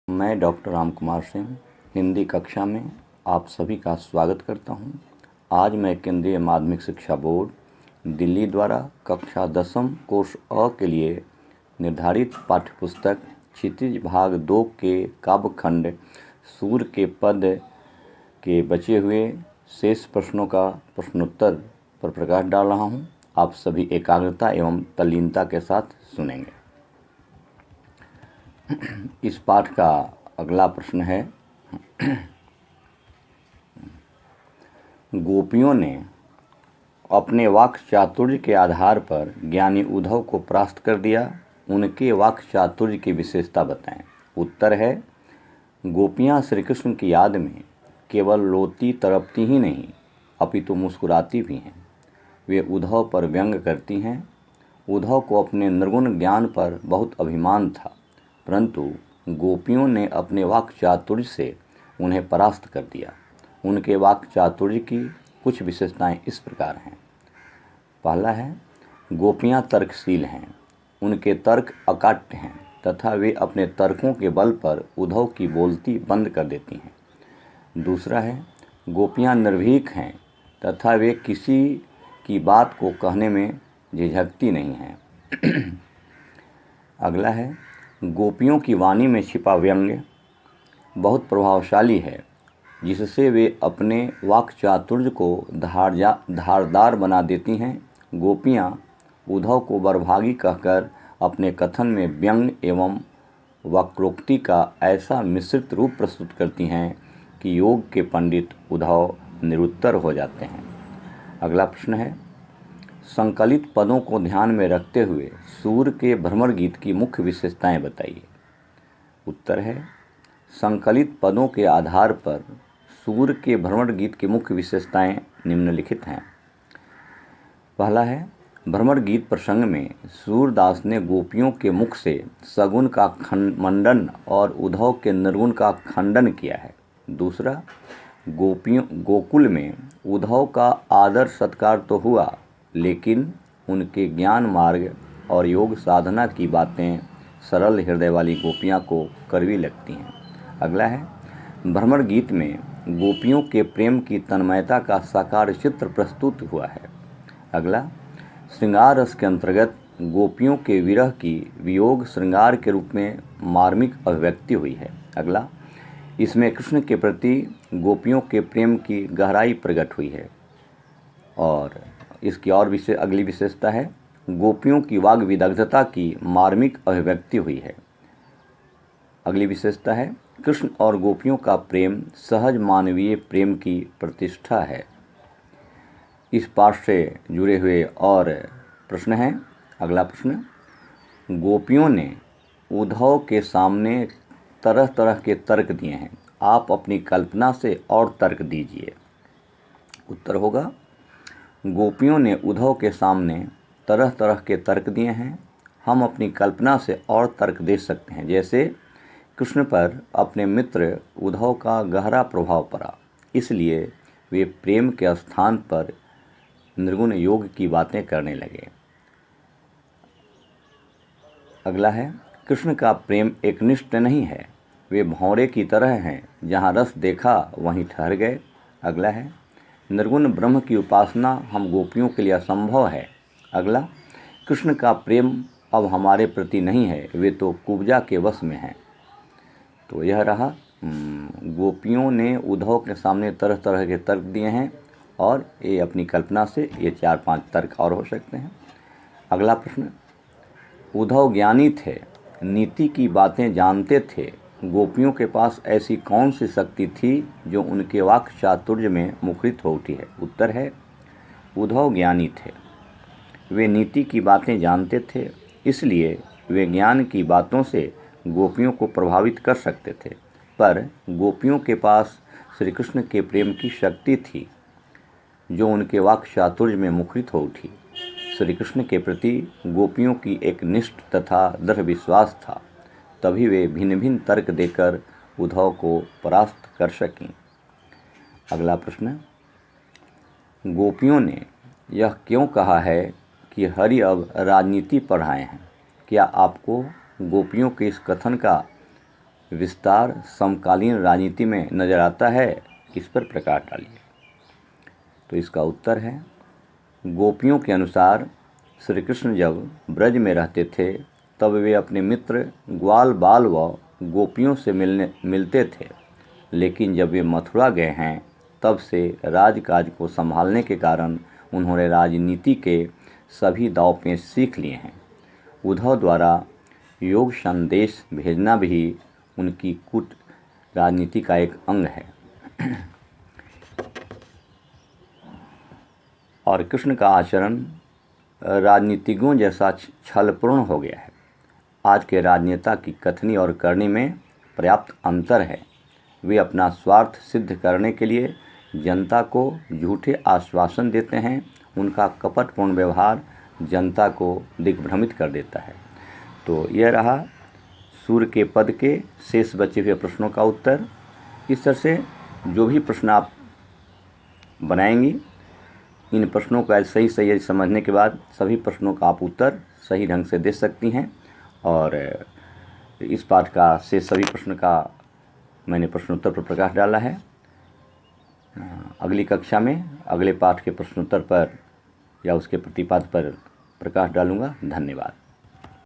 मैं डॉक्टर राम कुमार सिंह हिंदी कक्षा में आप सभी का स्वागत करता हूं। आज मैं केंद्रीय माध्यमिक शिक्षा बोर्ड दिल्ली द्वारा कक्षा 10वीं कोर्स अ के लिए निर्धारित पाठ्यपुस्तक क्षितिज भाग 2 के काव्यखंड सूर्य के पद के बचे हुए शेष प्रश्नों का प्रश्नोत्तर पर प्रकाश डाल रहा हूं। आप सभी एकाग्रता एवं तल्लीनता के साथ सुनेंगे। इस पाठ का अगला प्रश्न है, गोपियों ने अपने वाक् चातुर्य के आधार पर ज्ञानी उद्धव को परास्त कर दिया। उनके वाक् चातुर्य की विशेषता बताएं। उत्तर है, गोपियां श्री कृष्ण की याद में केवल रोती तड़पती ही नहीं अपितु मुस्कुराती भी हैं। वे उद्धव पर व्यंग करती हैं। उद्धव को अपने निर्गुण ज्ञान पर बहुत अभिमान था, परंतु गोपियों ने अपने वाक् चातुर्य से उन्हें परास्त कर दिया। उनके वाक् चातुर्य की कुछ विशेषताएं इस प्रकार हैं। पहला है, गोपियां तर्कशील हैं। उनके तर्क अकाट्य हैं तथा वे अपने तर्कों के बल पर उद्धव की बोलती बंद कर देती हैं। दूसरा है, गोपियां निर्भीक हैं तथा वे किसी की बात को कहने में झिझकती नहीं हैं। अगला है, गोपियों की वाणी में छिपा व्यंग्य बहुत प्रभावशाली है, जिससे वे अपने वाक् चातुर्य को धारदार बना देती हैं। गोपियाँ उद्धव को बरभागी कहकर अपने कथन में व्यंग्य एवं वक्रोक्ति का ऐसा मिश्रित रूप प्रस्तुत करती हैं कि योग के पंडित उद्धव निरुत्तर हो जाते हैं। अगला प्रश्न है, संकलित पदों को ध्यान में रखते हुए सूर्य के भ्रमर गीत की मुख्य विशेषताएं बताइए। उत्तर है, संकलित पदों के आधार पर सूर्य के भ्रमर गीत की मुख्य विशेषताएं निम्नलिखित हैं। पहला है, भ्रमर गीत प्रसंग में सूरदास ने गोपियों के मुख से सगुन का मंडन और उद्धव के निर्गुण का खंडन किया है। दूसरा, गोकुल में उद्धव का आदर सत्कार तो हुआ, लेकिन उनके ज्ञान मार्ग और योग साधना की बातें सरल हृदय वाली गोपियां को कड़वी लगती हैं। अगला है, भ्रमर गीत में गोपियों के प्रेम की तन्मयता का साकार चित्र प्रस्तुत हुआ है। अगला, श्रृंगार रस के अंतर्गत गोपियों के विरह की वियोग श्रृंगार के रूप में मार्मिक अभिव्यक्ति हुई है। अगला, इसमें कृष्ण के प्रति गोपियों के प्रेम की गहराई प्रकट हुई है। और इसकी और अगली विशेषता है, गोपियों की वाग विदग्धता की मार्मिक अभिव्यक्ति हुई है। अगली विशेषता है, कृष्ण और गोपियों का प्रेम सहज मानवीय प्रेम की प्रतिष्ठा है। इस पाठ से जुड़े हुए और प्रश्न हैं। अगला प्रश्न, गोपियों ने उद्धव के सामने तरह तरह के तर्क दिए हैं। आप अपनी कल्पना से और तर्क दीजिए। उत्तर होगा, गोपियों ने उद्धव के सामने तरह तरह के तर्क दिए हैं। हम अपनी कल्पना से और तर्क दे सकते हैं। जैसे, कृष्ण पर अपने मित्र उद्धव का गहरा प्रभाव पड़ा, इसलिए वे प्रेम के स्थान पर निर्गुण योग की बातें करने लगे। अगला है, कृष्ण का प्रेम एकनिष्ठ नहीं है, वे भौरे की तरह हैं, जहाँ रस देखा वहीं ठहर गए। अगला है, निर्गुण ब्रह्म की उपासना हम गोपियों के लिए असंभव है। अगला, कृष्ण का प्रेम अब हमारे प्रति नहीं है, वे तो कुब्जा के वश में हैं। तो यह रहा, गोपियों ने उद्धव के सामने तरह तरह के तर्क दिए हैं और ये अपनी कल्पना से ये 4-5 तर्क और हो सकते हैं। अगला प्रश्न, उद्धव ज्ञानी थे, नीति की बातें जानते थे। गोपियों के पास ऐसी कौन सी शक्ति थी जो उनके वाक् चातुर्य में मुखरित हो उठी है। उत्तर है, उद्धव ज्ञानी थे, वे नीति की बातें जानते थे, इसलिए वे ज्ञान की बातों से गोपियों को प्रभावित कर सकते थे। पर गोपियों के पास श्री कृष्ण के प्रेम की शक्ति थी जो उनके वाक् चातुर्य में मुखरित हो उठी। श्री कृष्ण के प्रति गोपियों की एक निष्ठ तथा दृढ़ विश्वास था, तभी वे भिन्न भिन्न तर्क देकर उद्धव को परास्त कर सकीं। अगला प्रश्न, गोपियों ने यह क्यों कहा है कि हरि अब राजनीति पढ़ाए हैं? क्या आपको गोपियों के इस कथन का विस्तार समकालीन राजनीति में नज़र आता है, इस पर प्रकाश डालिए। तो इसका उत्तर है, गोपियों के अनुसार श्री कृष्ण जब ब्रज में रहते थे तब वे अपने मित्र ग्वाल बाल व गोपियों से मिलते थे, लेकिन जब वे मथुरा गए हैं तब से राजकाज को संभालने के कारण उन्होंने राजनीति के सभी दांव पेच सीख लिए हैं। उद्धव द्वारा योग संदेश भेजना भी उनकी कूट राजनीति का एक अंग है। और कृष्ण का आचरण राजनीतिज्ञों जैसा छलपूर्ण हो गया है। आज के राजनेता की कथनी और करनी में पर्याप्त अंतर है। वे अपना स्वार्थ सिद्ध करने के लिए जनता को झूठे आश्वासन देते हैं। उनका कपटपूर्ण व्यवहार जनता को दिग्भ्रमित कर देता है। तो यह रहा सूर्य के पद के शेष बचे हुए प्रश्नों का उत्तर। इस तरह से जो भी प्रश्न आप बनाएंगी, इन प्रश्नों को सही सही समझने के बाद सभी प्रश्नों का आप उत्तर सही ढंग से दे सकती हैं। और इस पाठ का से सभी प्रश्न का मैंने प्रश्नोत्तर पर प्रकाश डाला है। अगली कक्षा में अगले पाठ के प्रश्नोत्तर पर या उसके प्रतिपाद पर प्रकाश डालूंगा। धन्यवाद।